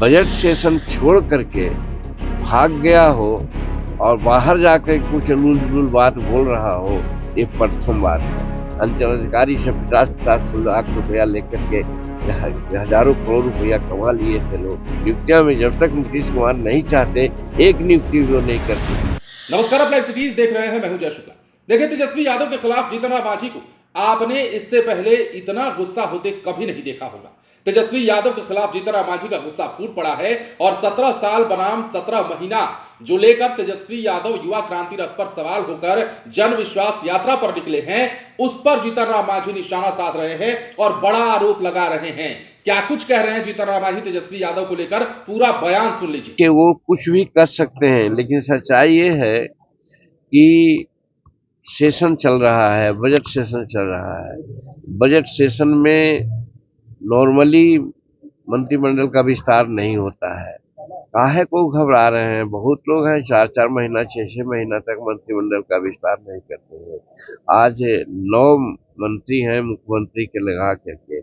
Budget session छोड़ करके भाग गया हो और बाहर जाकर कुछ उलूल बात बोल रहा हो, ये प्रथम बात है। अंचलाधिकारी से 50-50 लाख रुपया लेकर के हजारों करोड़ रुपया कमा लिए थे लोग। नियुक्तियां में जब तक नीतीश कुमार नहीं चाहते, एक नियुक्ति भी वो नहीं कर सकते। नमस्कार, आप लाइव सिटीज देख रहे हैं, मैं हूं जय शुक्ला। देखिए, तेजस्वी यादव के खिलाफ जीतन राम मांझी को आपने इससे पहले इतना गुस्सा होते कभी नहीं देखा होगा। तेजस्वी यादव के खिलाफ जीतन राम मांझी का गुस्सा फूट पड़ा है और 17 साल बनाम 17 महीना जो लेकर तेजस्वी यादव युवा क्रांति रथ पर सवाल होकर जन विश्वास यात्रा पर निकले हैं, उस पर जीतन राम मांझी निशाना साध रहे हैं और बड़ा आरोप लगा रहे हैं। क्या कुछ कह रहे हैं जीतन राम मांझी तेजस्वी यादव को लेकर, पूरा बयान सुन लीजिए। कि वो कुछ भी कर सकते हैं, लेकिन सच्चाई ये है कि सेशन चल रहा है, बजट सेशन चल रहा है। बजट सेशन में नॉर्मली मंत्रिमंडल का विस्तार नहीं होता है। काहे को घबरा रहे हैं? बहुत लोग हैं 4-4 महीना 6-6 महीना तक मंत्रिमंडल का विस्तार नहीं करते हैं। आज 9 मंत्री हैं मुख्यमंत्री के लगा करके।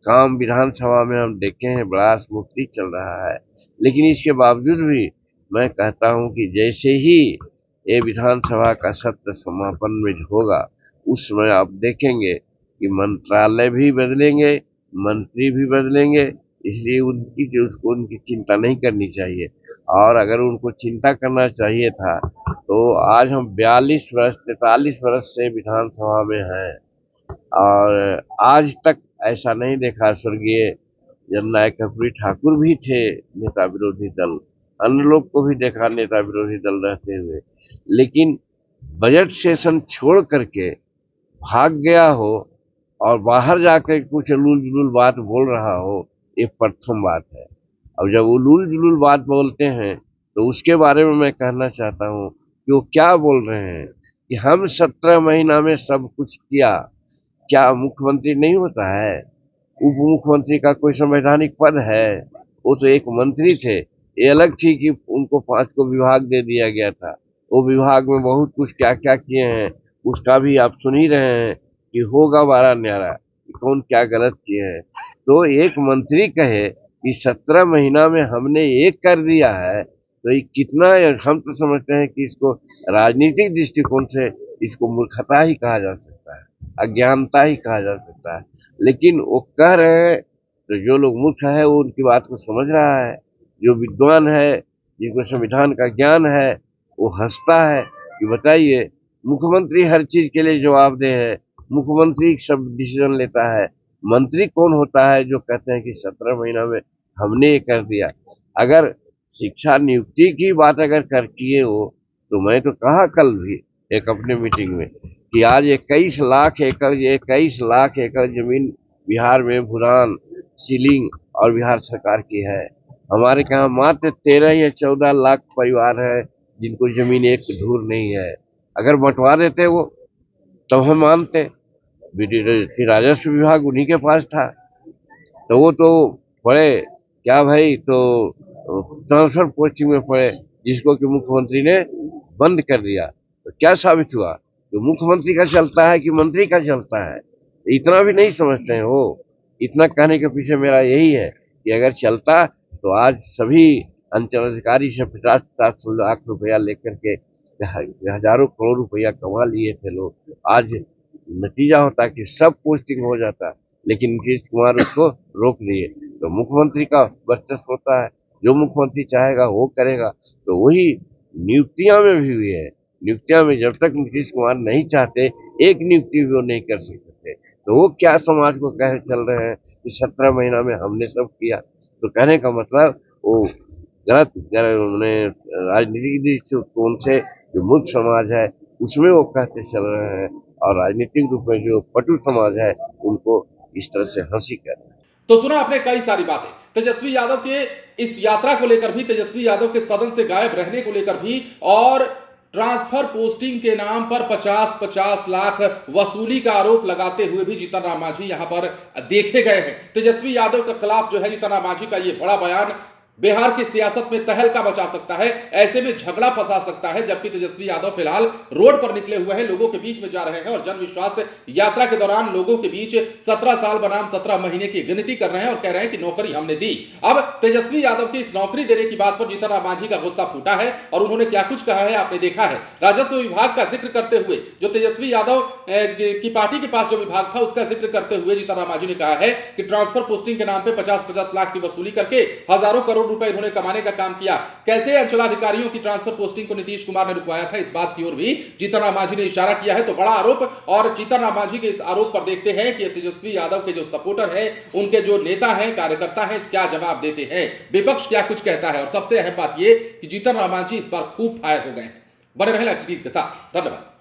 काम विधानसभा में हम देखे हैं बड़ा स्मूथली चल रहा है, लेकिन इसके बावजूद भी मैं कहता हूं कि जैसे ही ये विधानसभा का सत्र समापन में होगा, उस समय आप देखेंगे कि मंत्रालय भी बदलेंगे, मंत्री भी बदलेंगे। इसलिए उनकी चिंता नहीं करनी चाहिए। और अगर उनको चिंता करना चाहिए था तो आज हम 43 वर्ष से विधानसभा में हैं और आज तक ऐसा नहीं देखा। स्वर्गीय जननायक कर्पूरी ठाकुर भी थे नेता विरोधी दल, अन्य लोग को भी देखा नेता विरोधी दल रहते हुए, लेकिन बजट सेशन छोड़ करके भाग गया हो और बाहर जाकर कुछ उलूल बात बोल रहा हो, ये प्रथम बात है। अब जब उलूल बात बोलते हैं तो उसके बारे में मैं कहना चाहता हूँ कि वो क्या बोल रहे हैं कि हम 17 महीना में सब कुछ किया। क्या मुख्यमंत्री नहीं होता है? उप मुख्यमंत्री का कोई संवैधानिक पद है? वो तो एक मंत्री थे। ये अलग थी कि उनको 5 को विभाग दे दिया गया था। वो विभाग में बहुत कुछ क्या क्या किए हैं उसका भी आप सुन ही रहे हैं कि होगा बारह न्यारा कि कौन क्या गलत किए हैं। तो एक मंत्री कहे कि 17 महीना में हमने एक कर दिया है, तो ये कितना, हम तो समझते हैं कि इसको राजनीतिक दृष्टिकोण से इसको मूर्खता ही कहा जा सकता है, अज्ञानता ही कहा जा सकता है। लेकिन वो कह रहे हैं तो जो लोग मूर्ख है वो उनकी बात को समझ रहा है, जो विद्वान है जिनको संविधान का ज्ञान है वो हंसता है कि बताइए, मुख्यमंत्री हर चीज के लिए जवाबदेह है, मुख्यमंत्री सब डिसीजन लेता है। मंत्री कौन होता है जो कहते हैं कि 17 महीना में हमने ये कर दिया? अगर शिक्षा नियुक्ति की बात अगर कर किए हो तो मैं तो कहा कल भी एक अपने मीटिंग में कि आज 21 लाख एकड़ जमीन बिहार में भूदान सीलिंग और बिहार सरकार की है। हमारे यहाँ मात्र 13 या 14 लाख परिवार है जिनको जमीन एक धूर नहीं है। अगर बंटवा देते वो तब हम मानते कि राजस्व विभाग उन्हीं के पास था, तो वो तो पढ़े क्या भाई, तो ट्रांसफर पोस्टिंग में पढ़े जिसको कि मुख्यमंत्री ने बंद कर दिया। तो क्या साबित हुआ? तो मुख्यमंत्री का चलता है कि मंत्री का चलता है? इतना भी नहीं समझते हैं वो। इतना कहने के पीछे मेरा यही है कि अगर चलता तो आज सभी अंचलाधिकारी से 50-50 लाख रुपया लेकर के हजारों करोड़ रुपया कमा लिए थे लोग। आज नतीजा होता कि सब पोस्टिंग हो जाता, लेकिन नीतीश कुमार उसको रोक लिए। तो मुख्यमंत्री का वर्चस्व होता है, जो मुख्यमंत्री चाहेगा वो करेगा। तो वही नियुक्तियां में भी हुई है। नियुक्तियां में जब तक नीतीश कुमार नहीं चाहते, एक नियुक्ति भी वो नहीं कर सकते। तो वो क्या समाज को कह चल रहे हैं कि 17 महीना में हमने सब किया? तो कहने का मतलब वो गलत राजनीतिक दृष्टिकोण से जो मूर्ख समाज है उसमें वो कहते चल रहे हैं, और राजनीतिक रूप में जो पटु समाज है उनको इस तरह से हंसी कर रहे हैं। तो सुना आपने कई सारी बातें तेजस्वी यादव के इस यात्रा को लेकर भी, तेजस्वी यादव के सदन से गायब रहने को लेकर भी, और ट्रांसफर पोस्टिंग के नाम पर 50-50 लाख वसूली का आरोप लगाते हुए भी जीतन राम मांझी यहां पर देखे गए हैं। तेजस्वी यादव के खिलाफ जो है जीतन राम मांझी का ये बड़ा बयान बिहार की सियासत में तहलका मचा सकता है, ऐसे में झगड़ा फंसा सकता है। जबकि तेजस्वी यादव फिलहाल रोड पर निकले हुए हैं, लोगों के बीच में जा रहे हैं और जन विश्वास यात्रा के दौरान लोगों के बीच 17 साल बनाम 17 महीने की गिनती कर रहे हैं और कह रहे हैं कि नौकरी हमने दी। अब तेजस्वी यादव की इस नौकरी देने की बात पर जीतन राम मांझी का गुस्सा फूटा है और उन्होंने क्या कुछ कहा है आपने देखा है। राजस्व विभाग का जिक्र करते हुए, जो तेजस्वी यादव की पार्टी के पास जो विभाग था उसका जिक्र करते हुए जीतन राम मांझी ने कहा है कि ट्रांसफर पोस्टिंग के नाम पे 50-50 लाख की वसूली करके हजारों करोड़ रुपए इन्होंने कमाने का काम किया। कैसे अंचलाधिकारियों की ट्रांसफर पोस्टिंग को नीतीश कुमार ने रुकवाया था, इस बात की ओर भी जीतन राम मांझी ने इशारा किया है। तो बड़ा आरोप, और जीतन राम मांझी के इस आरोप पर देखते हैं कि तेजस्वी यादव के जो सपोर्टर है, उनके जो नेता हैं, कार्यकर्ता हैं, क्या जवाब देते हैं, विपक्ष क्या कुछ कहता है। और सबसे अहम बात यह कि जीतन राम मांझी इस बार खूब फायर हो गए हैं। बने रहे लाइव सिटीज के साथ। धन्यवाद।